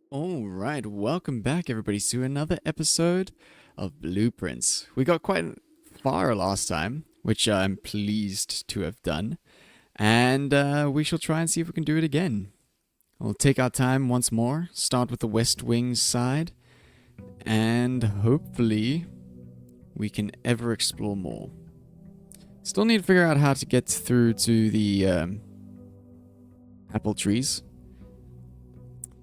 All right, welcome back, everybody, to another episode of Blueprints. We got quite far last time, which I'm pleased to have done, and we shall try and see if we can do it again. We'll take our time once more, start with the West Wing side, and hopefully we can ever explore more. Still need to figure out how to get through to the apple trees,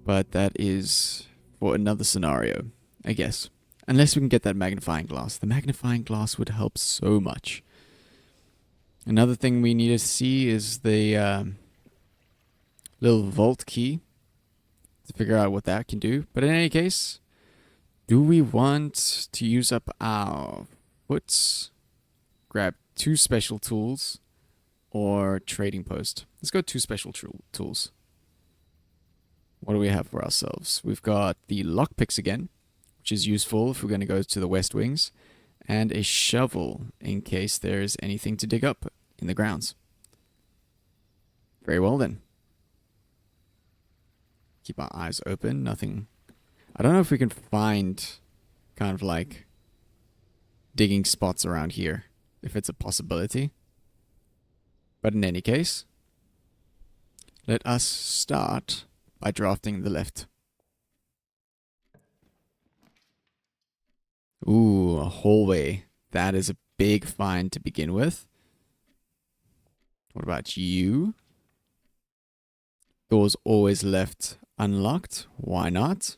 but that is for another scenario, I guess. Unless we can get that magnifying glass. The magnifying glass would help so much. Another thing we need to see is the little vault key to figure out what that can do. But in any case, do we want to use up our foots, grab 2 special tools, or trading post? Let's go 2 special tools. What do we have for ourselves? We've got the lockpicks again, which is useful if we're going to go to the West Wings, and a shovel in case there's anything to dig up in the grounds. Very well then. Keep our eyes open. Nothing. I don't know if we can find kind of like digging spots around here, if it's a possibility. But in any case, let us start by drafting the left. Ooh, a hallway. That is a big find to begin with. What about you? Doors always left unlocked. Why not?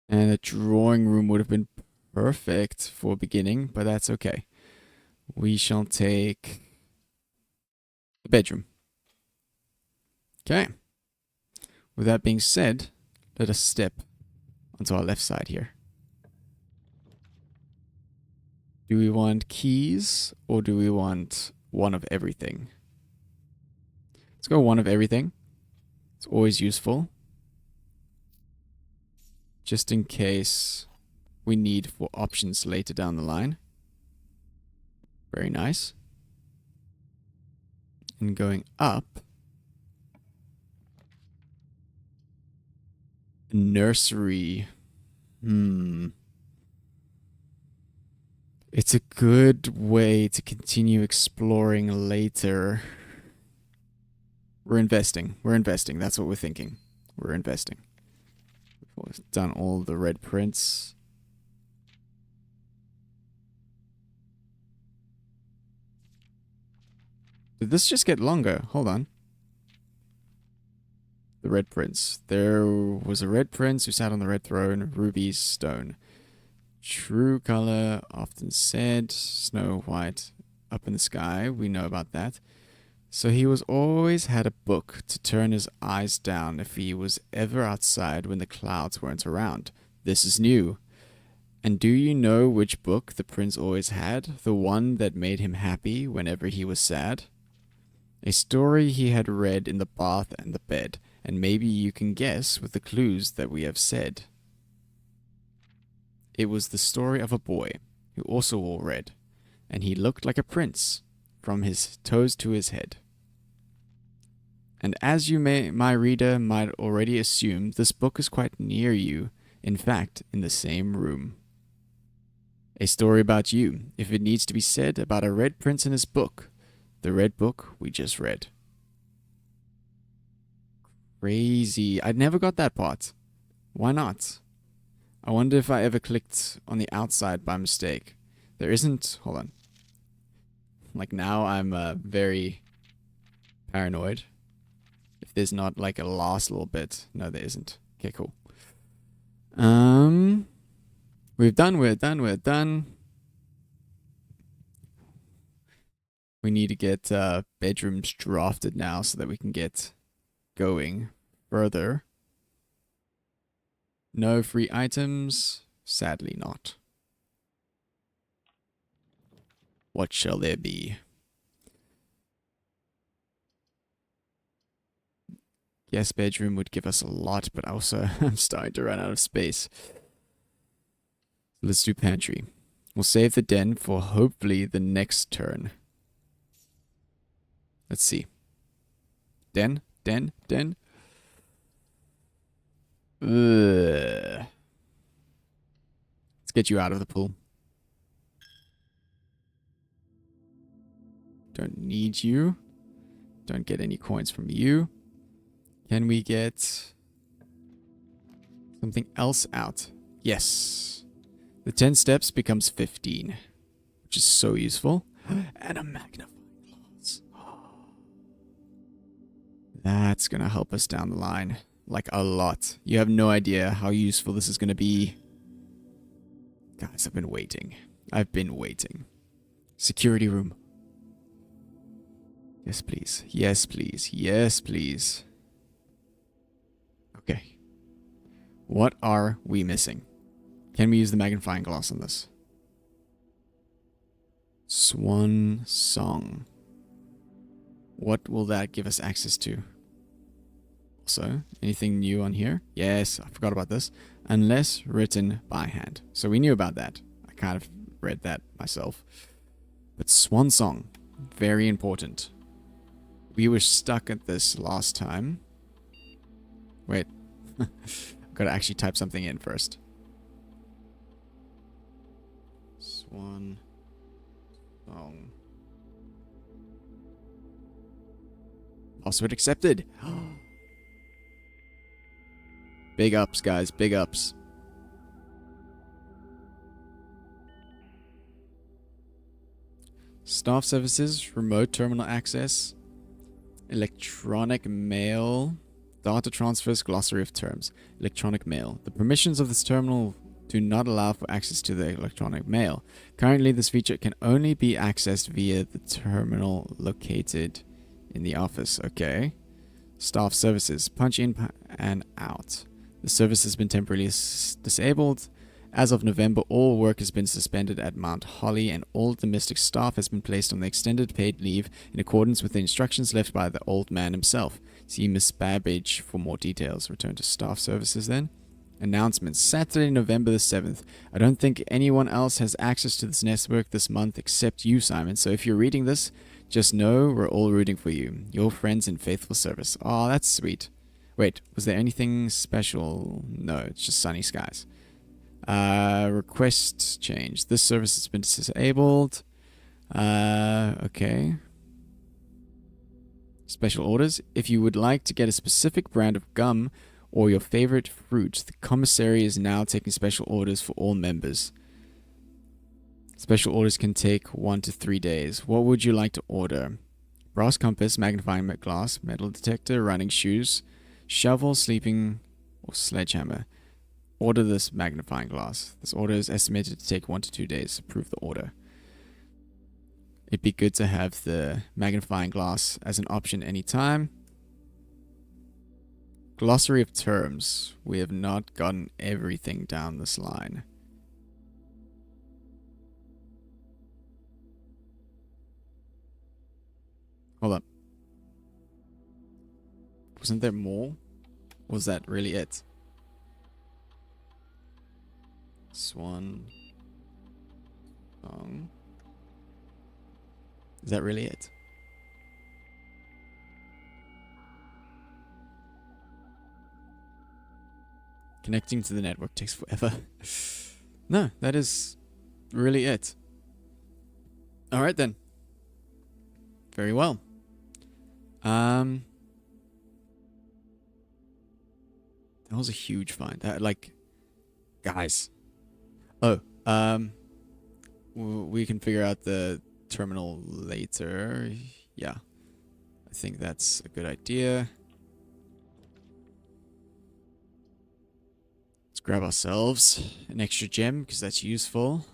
And a drawing room would have been perfect for beginning, but that's okay. We shall take the bedroom. Okay. With that being said, let us step onto our left side here. Do we want keys or do we want one of everything? Let's go one of everything. It's always useful. Just in case we need for options later down the line. Very nice. And going up, nursery. It's a good way to continue exploring later. We're investing. That's what we're thinking. We're investing. We've done all the red prints. Did this just get longer? Hold on. The red prince. There was a red prince who sat on the red throne, ruby's stone. True color, often said, Snow White, up in the sky, we know about that. So he was always had a book to turn his eyes down if he was ever outside when the clouds weren't around. This is new. And do you know which book the prince always had? The one that made him happy whenever he was sad? A story he had read in the bath and the bed, and maybe you can guess with the clues that we have said. It was the story of a boy who also wore red, and he looked like a prince from his toes to his head. And as you may, my reader might already assume, this book is quite near you, in fact, in the same room. A story about you, if it needs to be said, about a red prince in his book, the red book we just read. Crazy. I never got that part. Why not? I wonder if I ever clicked on the outside by mistake. There isn't... Hold on. Like now I'm very paranoid. If there's not like a last little bit. No, there isn't. Okay, cool. We're done. We need to get bedrooms drafted now so that we can get going further. No free items. Sadly not. What shall there be? Yes, bedroom would give us a lot, but also I'm starting to run out of space. Let's do pantry. We'll save the den for hopefully the next turn. Let's see. Den. Ugh. Let's get you out of the pool. Don't need you. Don't get any coins from you. Can we get something else out? Yes. The 10 steps becomes 15, which is so useful. And a magnifying glass. That's going to help us down the line. Like a lot. You have no idea how useful this is going to be. Guys, I've been waiting. Security room. Yes, please. Yes, please. Yes, please. Okay. What are we missing? Can we use the magnifying glass on this? Swan Song. What will that give us access to? Also, anything new on here? Yes, I forgot about this. Unless written by hand. So we knew about that. I kind of read that myself. But Swan Song. Very important. We were stuck at this last time. Wait. I've got to actually type something in first. Swan Song. Password accepted. Big ups, guys. Big ups. Staff services, remote terminal access, electronic mail, data transfers, glossary of terms, electronic mail. The permissions of this terminal do not allow for access to the electronic mail. Currently, this feature can only be accessed via the terminal located in the office. Okay. Staff services, punch in and out. The service has been temporarily disabled. As of November, all work has been suspended at Mount Holly and all domestic staff has been placed on the extended paid leave in accordance with the instructions left by the old man himself. See Miss Babbage for more details. Return to staff services then. Announcements. Saturday, November the 7th. I don't think anyone else has access to this network this month except you, Simon. So if you're reading this, just know we're all rooting for you. Your friends in faithful service. Oh, that's sweet. Wait, was there anything special? No, it's just sunny skies. Request change. This service has been disabled. Okay. Special orders. If you would like to get a specific brand of gum or your favorite fruit, the commissary is now taking special orders for all members. Special orders can take 1 to 3 days. What would you like to order? Brass compass, magnifying glass, metal detector, running shoes, shovel, sleeping, or sledgehammer. Order this magnifying glass. This order is estimated to take 1 to 2 days. Approve the order. It'd be good to have the magnifying glass as an option anytime. Glossary of terms. We have not gotten everything down this line. Hold up. Wasn't there more? Or was that really it? Swan Song. Is that really it? Connecting to the network takes forever. No, that is really it. Alright then. Very well. That was a huge find. That, like, guys. Oh, we can figure out the terminal later. Yeah. I think that's a good idea. Let's grab ourselves an extra gem because that's useful.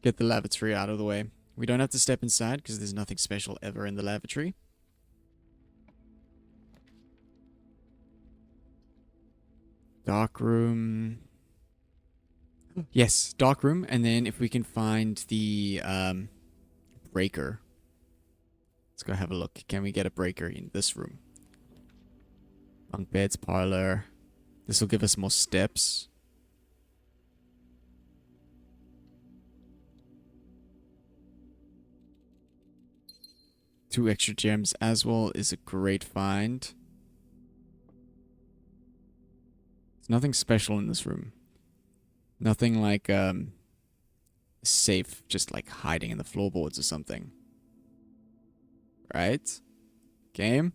Get the lavatory out of the way. We don't have to step inside because there's nothing special ever in the lavatory. Dark room. Yes, dark room, and then if we can find the breaker. Let's go have a look. Can we get a breaker in this room? Bunk beds, parlor. This will give us more steps. Two extra gems as well is a great find. There's nothing special in this room. Nothing like safe, just like hiding in the floorboards or something. Right? Game?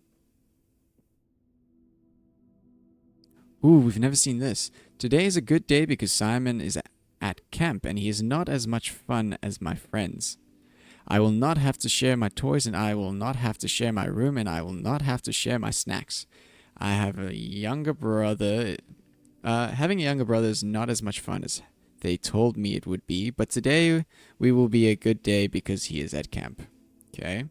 Ooh, we've never seen this. Today is a good day because Simon is at camp and he is not as much fun as my friends. I will not have to share my toys and I will not have to share my room and I will not have to share my snacks. I have a younger brother. Having a younger brother is not as much fun as they told me it would be, but today we will be a good day because he is at camp. Okay?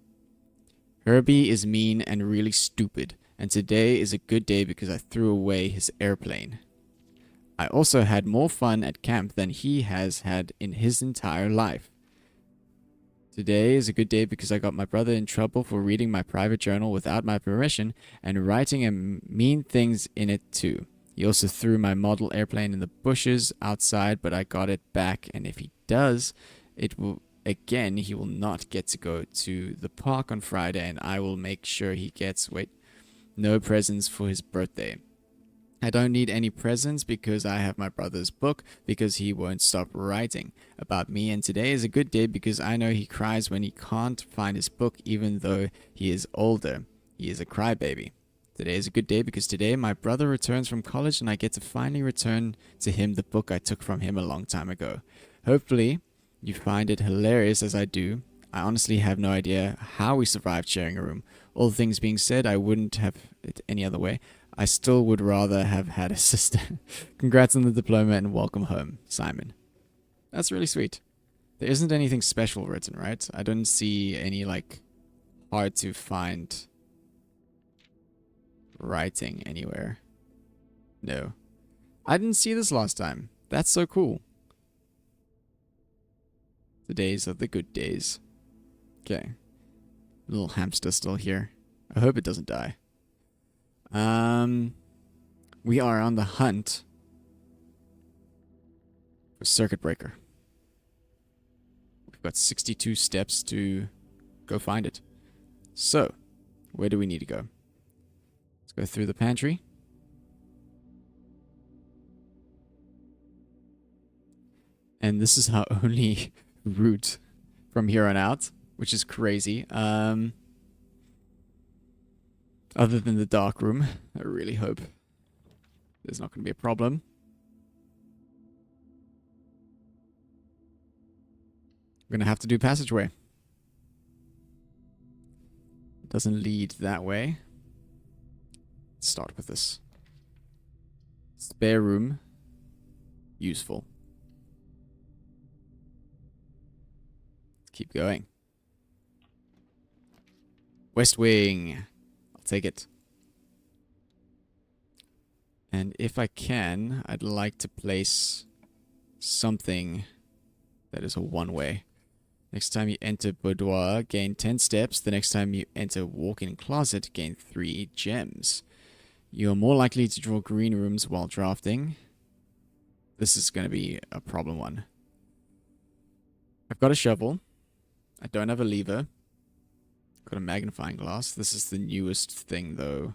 Herbie is mean and really stupid, and today is a good day because I threw away his airplane. I also had more fun at camp than he has had in his entire life. Today is a good day because I got my brother in trouble for reading my private journal without my permission and writing mean things in it too. He also threw my model airplane in the bushes outside, but I got it back, and if he does, it will again, he will not get to go to the park on Friday, and I will make sure he gets no presents for his birthday. I don't need any presents because I have my brother's book because he won't stop writing about me, and today is a good day because I know he cries when he can't find his book even though he is older. He is a crybaby. Today is a good day because today my brother returns from college and I get to finally return to him the book I took from him a long time ago. Hopefully you find it hilarious as I do. I honestly have no idea how we survived sharing a room. All things being said, I wouldn't have it any other way. I still would rather have had a sister. Congrats on the diploma and welcome home, Simon. That's really sweet. There isn't anything special written, right? I don't see any, hard to find writing anywhere. No. I didn't see this last time. That's so cool. The days are the good days. Okay. Little hamster still here. I hope it doesn't die. We are on the hunt for circuit breaker. We've got 62 steps to go find it. So, where do we need to go? Let's go through the pantry. And this is our only route from here on out, which is crazy. Other than the dark room, I really hope there's not going to be a problem. I'm going to have to do passageway. It doesn't lead that way. Let's start with this. Spare room. Useful. Let's keep going. West Wing. I'll take it. And if I can, I'd like to place something that is a one-way. Next time you enter boudoir, gain 10 steps. The next time you enter walk-in closet, gain 3 gems. You are more likely to draw green rooms while drafting. This is going to be a problem one. I've got a shovel. I don't have a lever. I've got a magnifying glass. This is the newest thing, though.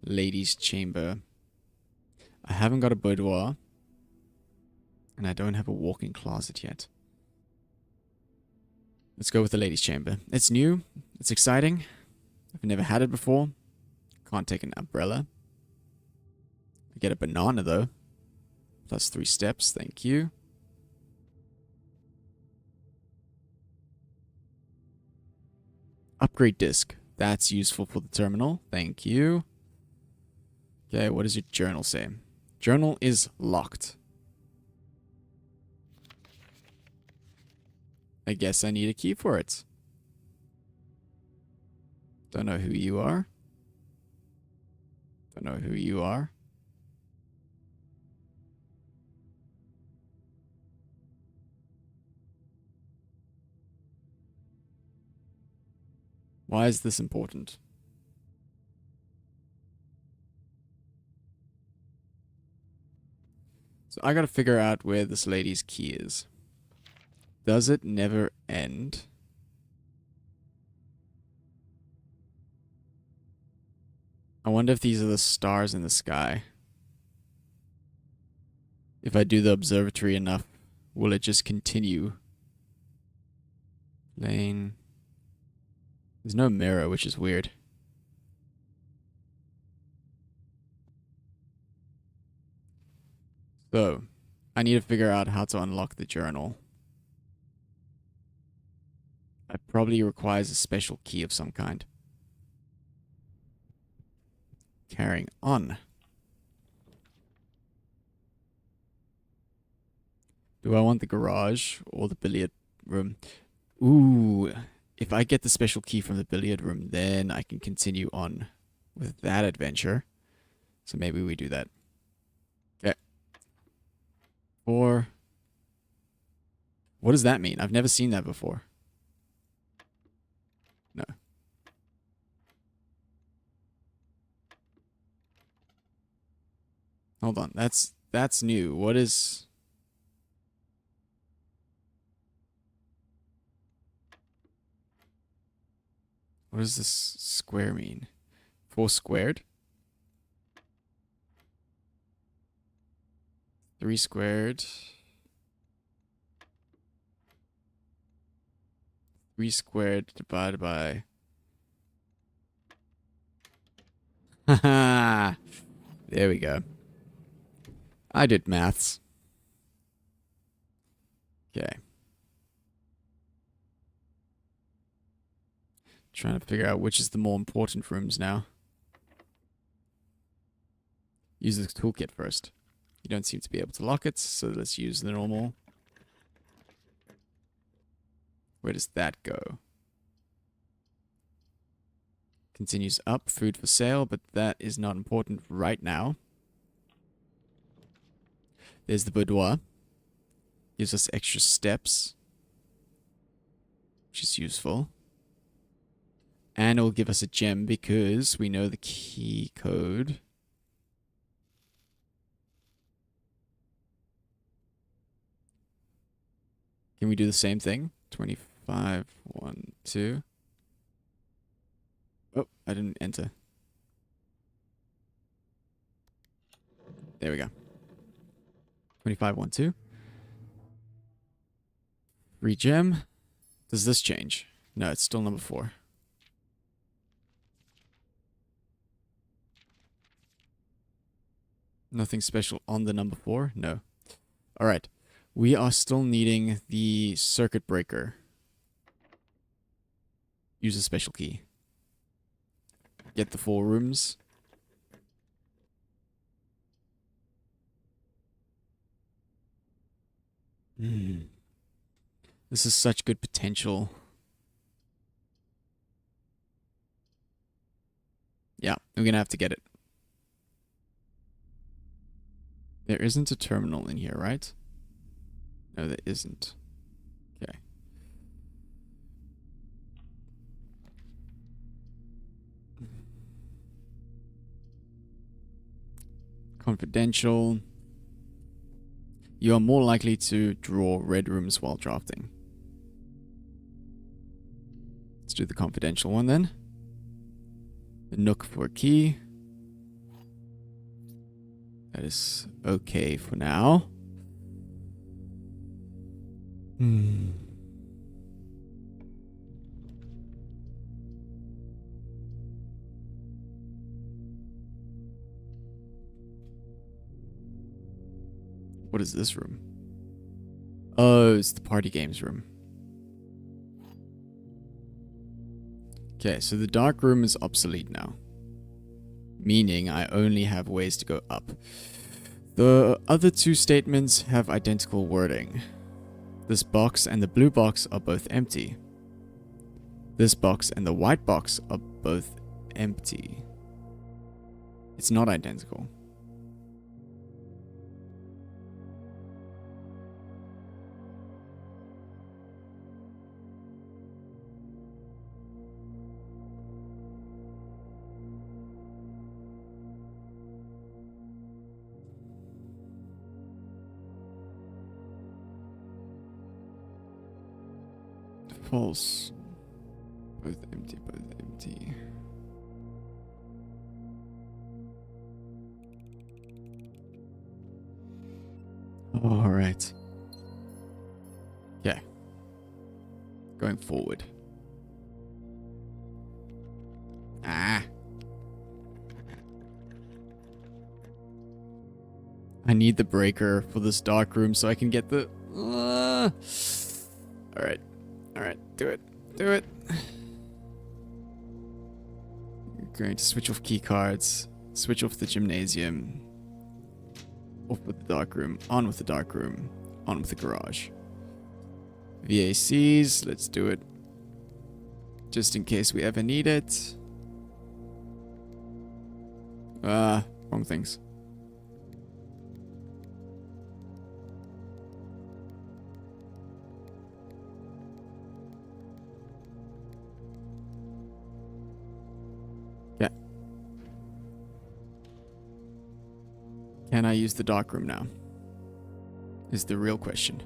Ladies' chamber. I haven't got a boudoir. And I don't have a walk-in closet yet. Let's go with the ladies' chamber. It's new. It's exciting. I've never had it before. Can't take an umbrella. I get a banana, though. Plus 3 steps. Thank you. Upgrade disc. That's useful for the terminal. Thank you. Okay, what does your journal say? Journal is locked. I guess I need a key for it. Don't know who you are. Don't know who you are. Why is this important? So I gotta figure out where this lady's key is. Does it never end? I wonder if these are the stars in the sky. If I do the observatory enough, will it just continue? Lane. There's no mirror, which is weird. So, I need to figure out how to unlock the journal. It probably requires a special key of some kind. Carrying on. Do I want the garage or the billiard room? Ooh, if I get the special key from the billiard room, then I can continue on with that adventure. So maybe we do that. Okay. Or, what does that mean? I've never seen that before. No. Hold on. That's new. What is... What does this square mean? 4 squared? 3 squared. 3 squared divided by... Haha! There we go. I did maths. Okay. Trying to figure out which is the more important rooms now. Use the toolkit first. You don't seem to be able to lock it, so let's use the normal. Where does that go? Continues up, food for sale, but that is not important right now. There's the boudoir. Gives us extra steps, which is useful. And it will give us a gem because we know the key code. Can we do the same thing? 25, 1, 2. Oh, I didn't enter. There we go. 25, 1, 2. Free gem. Does this change? No, it's still number 4. Nothing special on the number 4? No. Alright. We are still needing the circuit breaker. Use a special key. Get the 4 rooms. This is such good potential. Yeah, we're gonna have to get it. There isn't a terminal in here, right? No, there isn't. Okay. Confidential. You are more likely to draw red rooms while drafting. Let's do the confidential one then. The nook for a key. That is okay for now. What is this room? Oh, it's the party games room. Okay, so the dark room is obsolete now. Meaning I only have ways to go up. The other 2 statements have identical wording. This box and the blue box are both empty. This box and the white box are both empty. It's not identical. False. Both empty, both empty. Alright. Yeah. Going forward. Ah. I need the breaker for this dark room so I can get the... Alright. Alright. Do it. Do it. I'm going to switch off key cards. Switch off the gymnasium. Off with the dark room. On with the dark room. On with the garage. VACs. Let's do it. Just in case we ever need it. Wrong things. Yeah. Can I use the dark room now? Is the real question.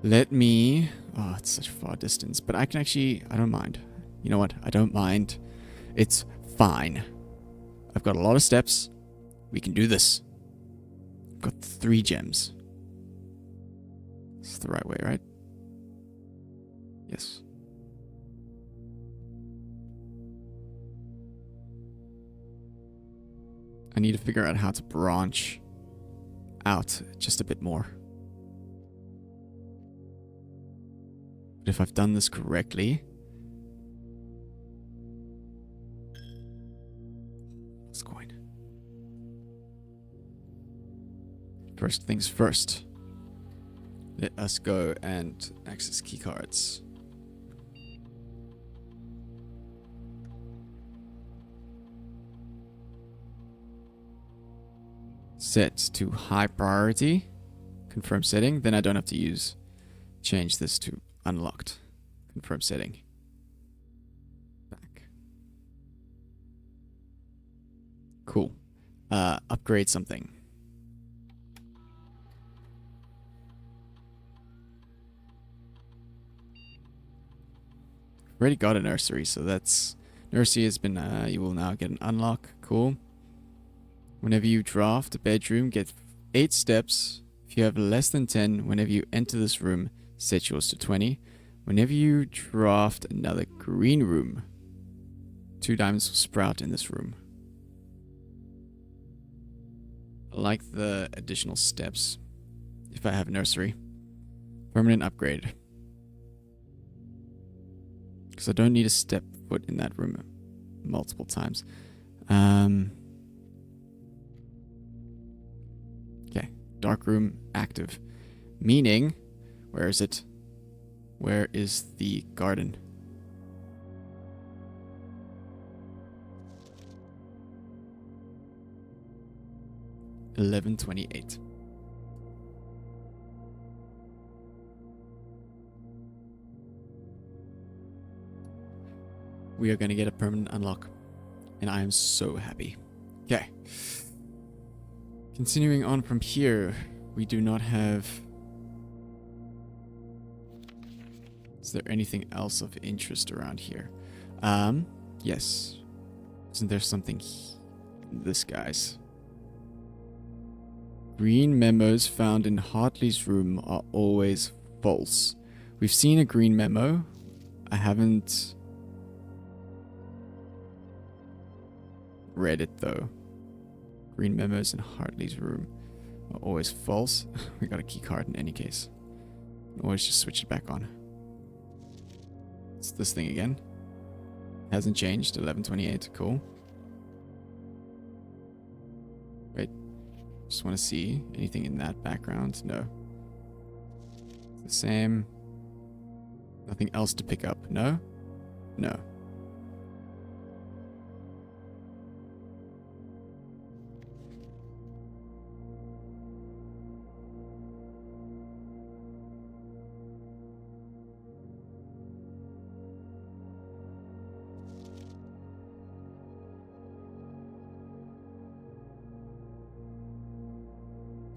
Let me... Oh, it's such a far distance. But I can actually... I don't mind. You know what? I don't mind. It's fine. I've got a lot of steps. We can do this. I've got 3 gems. It's the right way, right? Yes. I need to figure out how to branch out just a bit more. But if I've done this correctly... What's going? First things first. Let us go and access keycards. Set to high priority. Confirm setting. Then I don't have to change this to unlocked. Confirm setting. Back. Cool. Upgrade something. Already got a nursery, so that's... Nursery has been... you will now get an unlock. Cool. Whenever you draft a bedroom, get 8 steps. If you have less than 10, whenever you enter this room, set yours to 20. Whenever you draft another green room, 2 diamonds will sprout in this room. I like the additional steps. If I have a nursery. Permanent upgrade. Because I don't need to step foot in that room multiple times. Okay, dark room active. Meaning, where is it? Where is the garden? $11.28. We are going to get a permanent unlock. And I am so happy. Okay. Continuing on from here, we do not have... Is there anything else of interest around here? Yes. Isn't there something... This guy's. Green memos found in Hartley's room are always false. We've seen a green memo. I haven't... read it though. Green memos in Hartley's room are always false. We got a key card in any case. Always just switch it back on. It's this thing again. Hasn't changed. 11:28. Cool. Wait. Just want to see anything in that background. No. It's the same. Nothing else to pick up. No? No.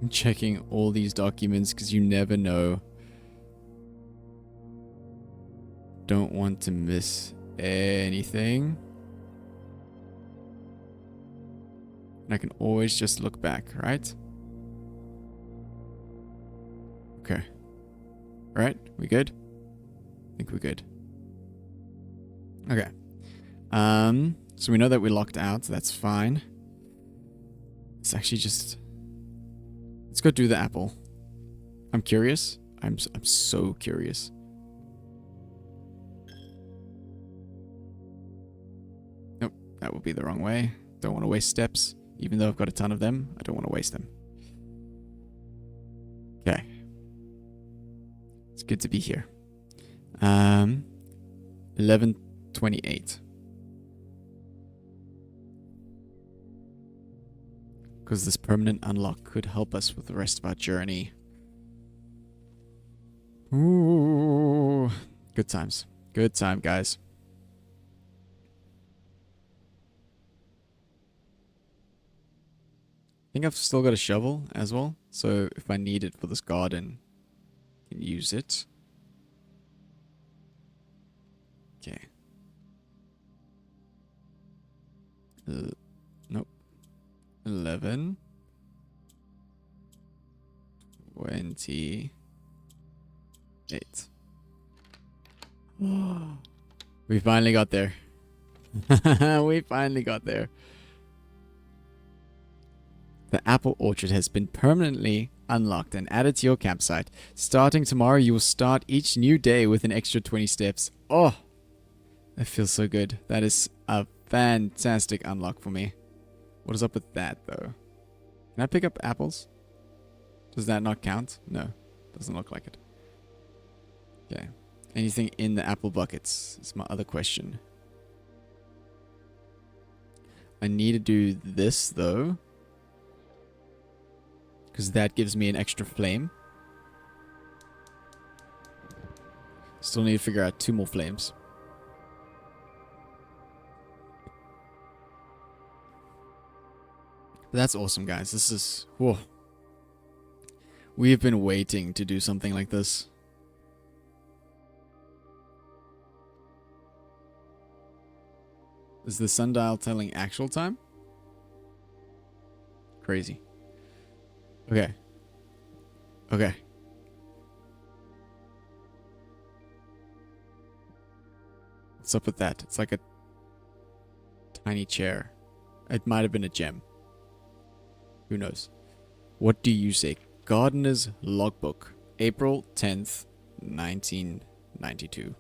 I'm checking all these documents because you never know. don't want to miss anything. And I can always just look back, right? Okay. Alright, we good? I think we're good. Okay. So we know that we're locked out, so that's fine. It's actually just... Let's go do the apple. I'm curious. I'm so curious. Nope, that would be the wrong way. Don't want to waste steps. Even though I've got a ton of them, I don't want to waste them. Okay. It's good to be here. 11:28. Because this permanent unlock could help us with the rest of our journey. Ooh. Good times. Good time, guys. I think I've still got a shovel as well. So if I need it for this garden, I can use it. Okay. Nope. 11. 28. We finally got there. We finally got there. The apple orchard has been permanently unlocked and added to your campsite. Starting tomorrow, you will start each new day with an extra 20 steps. Oh, that feels so good. That is a fantastic unlock for me. What is up with that, though? Can I pick up apples? Does that not count? No, doesn't look like it. Okay. Anything in the apple buckets is my other question. I need to do this, though. Because that gives me an extra flame. Still need to figure out 2 more flames. But that's awesome, guys. This is... Whoa. We have been waiting to do something like this. Is the sundial telling actual time? Crazy. Okay. Okay. What's up with that? It's like a tiny chair. It might have been a gem. Who knows? What do you say? Gardener's Logbook, April 10th, 1992.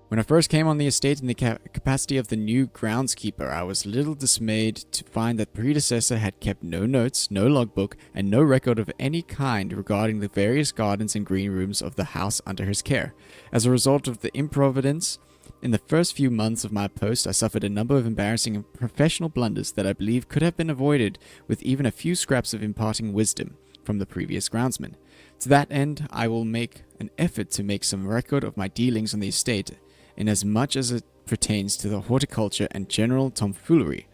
When I first came on the estate in the capacity of the new groundskeeper, I was a little dismayed to find that predecessor had kept no notes, no logbook, and no record of any kind regarding the various gardens and green rooms of the house under his care. As a result of the improvidence, in the first few months of my post, I suffered a number of embarrassing and professional blunders that I believe could have been avoided with even a few scraps of imparting wisdom from the previous groundsman. To that end, I will make an effort to make some record of my dealings on the estate, in as much as it pertains to the horticulture and general tomfoolery.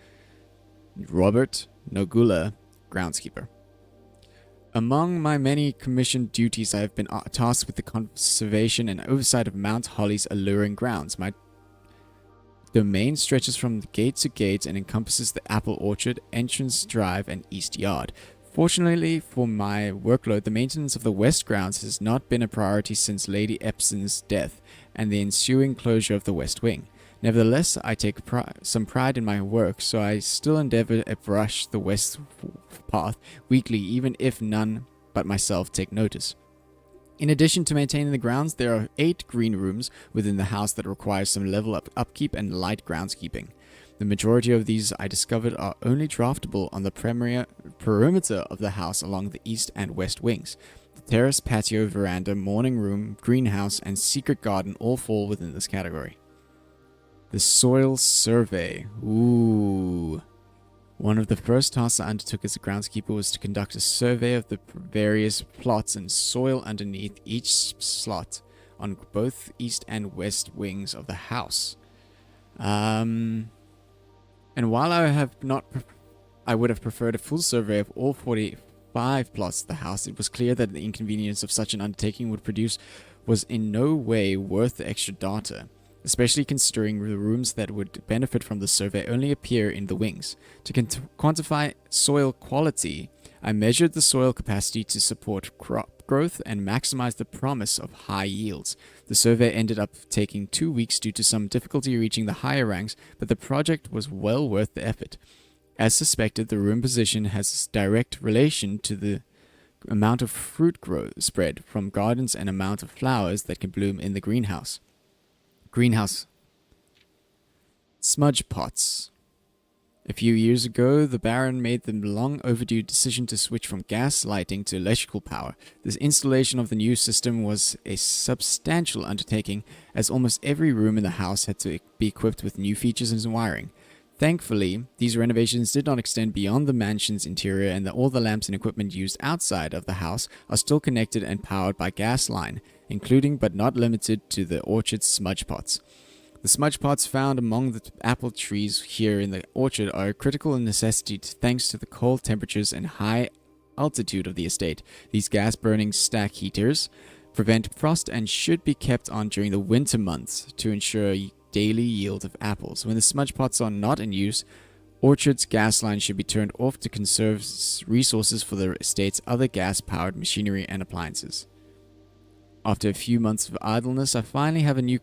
Robert Nogula, groundskeeper. Among my many commissioned duties, I have been tasked with the conservation and oversight of Mount Holly's alluring grounds. My domain stretches from gate to gate and encompasses the apple orchard, entrance drive, and east yard. Fortunately for my workload, the maintenance of the west grounds has not been a priority since Lady Epson's death and the ensuing closure of the west wing. Nevertheless, I take some pride in my work, so I still endeavor to brush the west path weekly, even if none but myself take notice. In addition to maintaining the grounds, there are 8 green rooms within the house that require some level of upkeep and light groundskeeping. The majority of these, I discovered, are only draftable on the perimeter of the house along the east and west wings. The terrace, patio, veranda, morning room, greenhouse, and secret garden all fall within this category. The soil survey. Ooh. One of the first tasks I undertook as a groundskeeper was to conduct a survey of the various plots and soil underneath each slot on both east and west wings of the house. And while I would have preferred a full survey of all 45 plots of the house, it was clear that the inconvenience of such an undertaking would produce was in no way worth the extra data, especially considering the rooms that would benefit from the survey only appear in the wings. To quantify soil quality, I measured the soil capacity to support crop growth and maximize the promise of high yields. The survey ended up taking 2 weeks due to some difficulty reaching the higher ranks, but the project was well worth the effort. As suspected, the room position has direct relation to the amount of fruit spread from gardens and amount of flowers that can bloom in the greenhouse. Smudge pots. A few years ago, the Baron made the long overdue decision to switch from gas lighting to electrical power. This installation of the new system was a substantial undertaking, as almost every room in the house had to be equipped with new features and wiring. Thankfully, these renovations did not extend beyond the mansion's interior, and all the lamps and equipment used outside of the house are still connected and powered by gas line, including but not limited to the orchard's smudge pots. The smudge pots found among the apple trees here in the orchard are a critical necessity thanks to the cold temperatures and high altitude of the estate. These gas-burning stack heaters prevent frost and should be kept on during the winter months to ensure daily yield of apples. When the smudge pots are not in use, orchard's gas line should be turned off to conserve resources for the estate's other gas-powered machinery and appliances. After a few months of idleness, I finally have a new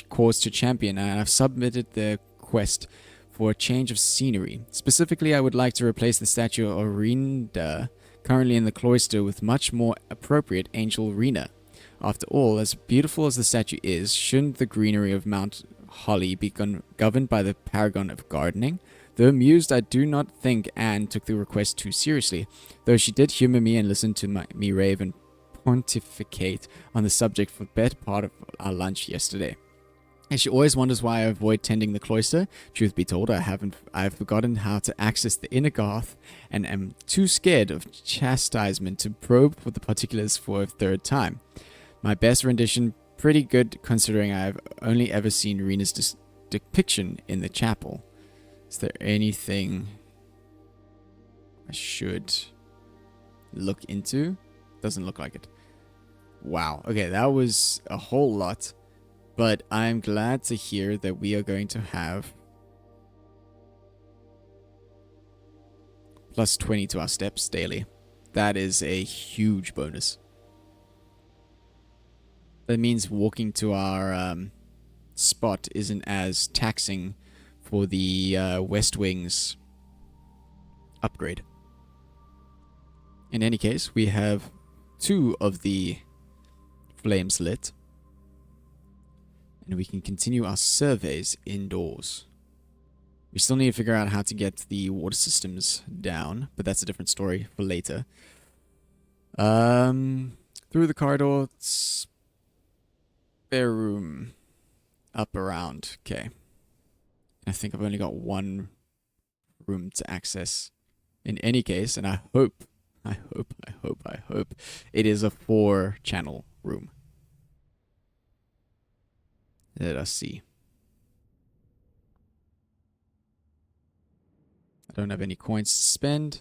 cause to champion, and I've submitted the quest for a change of scenery. Specifically, I would like to replace the statue of Orinda, currently in the cloister, with much more appropriate Angel Rena. After all, as beautiful as the statue is, shouldn't the greenery of Mount Holly be governed by the paragon of gardening? Though amused, I do not think Anne took the request too seriously, though she did humor me and listen to me rave and pontificate on the subject for the better part of our lunch yesterday. And she always wonders why I avoid tending the cloister. Truth be told, I've forgotten how to access the inner garth and am too scared of chastisement to probe for the particulars for a third time. My best rendition, pretty good considering I've only ever seen Rena's depiction in the chapel. Is there anything I should look into? Doesn't look like it. Wow. Okay, that was a whole lot. But I'm glad to hear that we are going to have plus 20 to our steps daily. That is a huge bonus. That means walking to our spot isn't as taxing for the West Wing's upgrade. In any case, we have 2 of the flames lit. And we can continue our surveys indoors. We still need to figure out how to get the water systems down, but that's a different story for later. Through the corridor, spare room, up around. Okay. I think I've only got 1 room to access. In any case, and I hope it is a 4-channel room. Let us see. I don't have any coins to spend.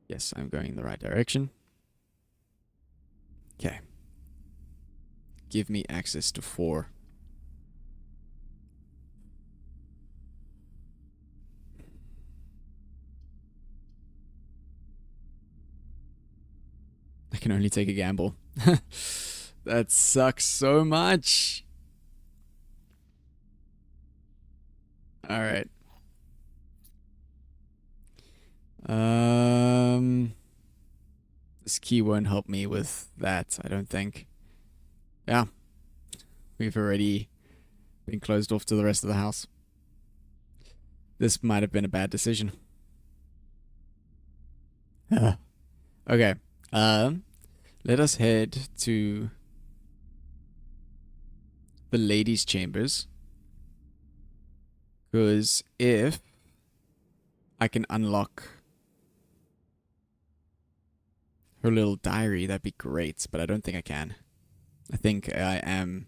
Yes, I'm going in the right direction. Okay. Give me access to 4. I can only take a gamble. That sucks so much. Alright. This key won't help me with that, I don't think. Yeah. We've already been closed off to the rest of the house. This might have been a bad decision. Okay. Let us head to the ladies' chambers. Because if I can unlock her little diary, that'd be great. But I don't think I can. I think I am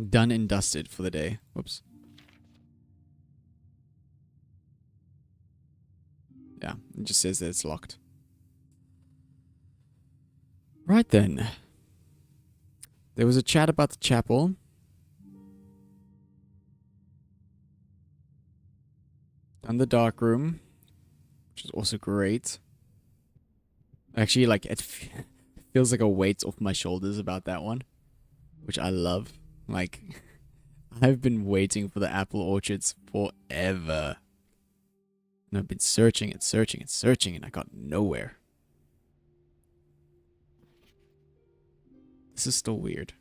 done and dusted for the day. Whoops. Yeah, it just says that it's locked. Right then. There was a chat about the chapel. And the dark room, which is also great. Actually, like, it feels like a weight off my shoulders about that one, which I love. Like, I've been waiting for the apple orchards forever. And I've been searching and searching and searching, and I got nowhere. This is still weird.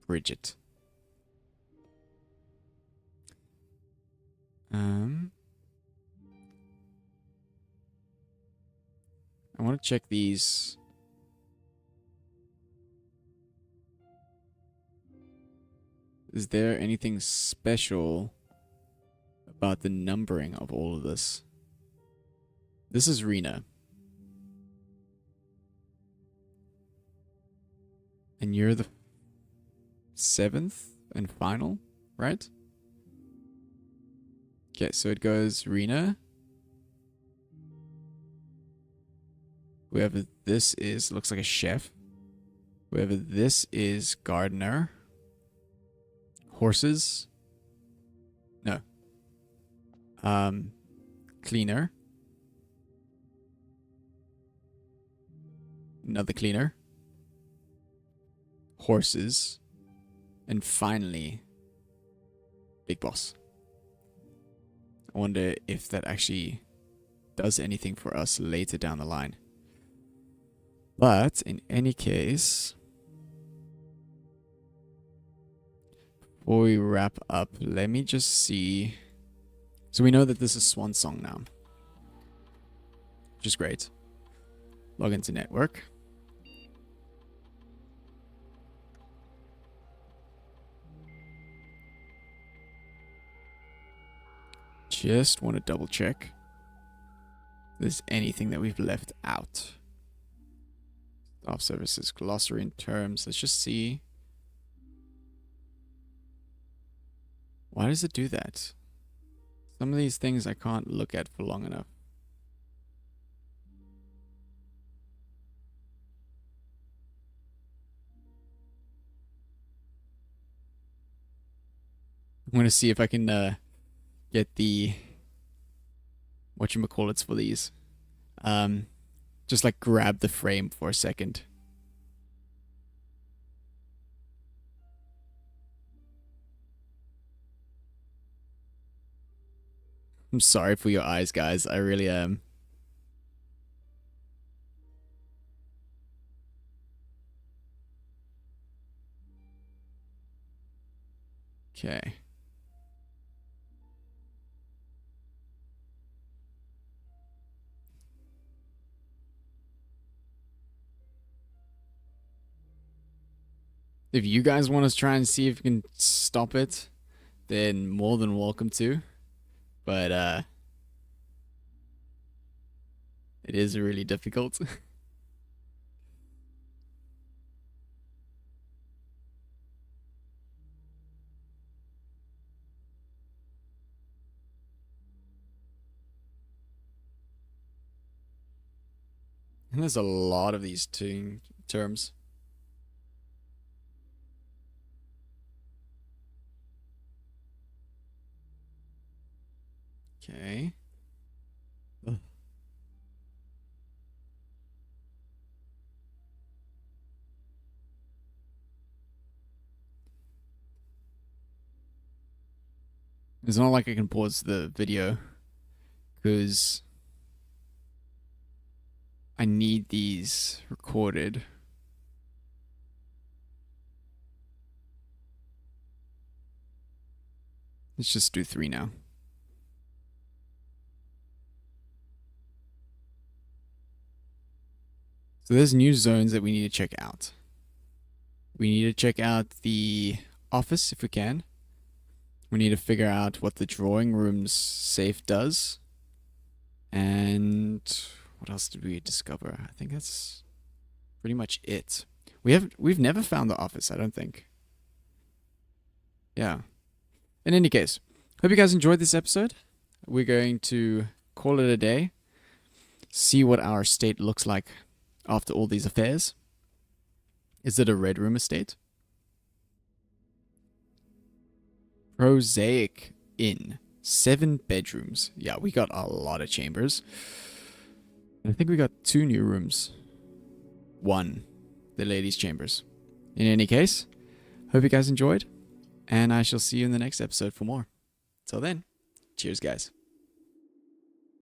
Bridget. I want to check these. Is there anything special about the numbering of all of this? This is Rena. And you're the 7th and final, right? Okay, so it goes Rena. Whoever this is looks like a chef. Whoever this is, gardener. Horses. No. Cleaner. Another cleaner. Horses. And finally, Big Boss. I wonder if that actually does anything for us later down the line. But in any case, before we wrap up, let me just see. So we know that this is Swan Song now, which is great. Log into network. Just want to double check if there's anything that we've left out. Staff services, glossary and terms. Let's just see. Why does it do that? Some of these things I can't look at for long enough. I'm going to see if I can get the whatchamacallits for these. Just like grab the frame for a second. I'm sorry for your eyes, guys. I really am. Okay. If you guys want to try and see if you can stop it, then more than welcome to. But it is really difficult. And there's a lot of these terms. Okay. Ugh. It's not like I can pause the video because I need these recorded. Let's just do 3 now. So there's new zones that we need to check out. We need to check out the office if we can. We need to figure out what the drawing room's safe does. And what else did we discover? I think that's pretty much it. We've never found the office, I don't think. Yeah. In any case, hope you guys enjoyed this episode. We're going to call it a day. See what our state looks like after all these affairs. Is it a red room estate? Prosaic Inn. 7 bedrooms. Yeah, we got a lot of chambers. I think we got 2 new rooms. 1. The ladies' chambers. In any case, hope you guys enjoyed. And I shall see you in the next episode for more. Till then, cheers, guys.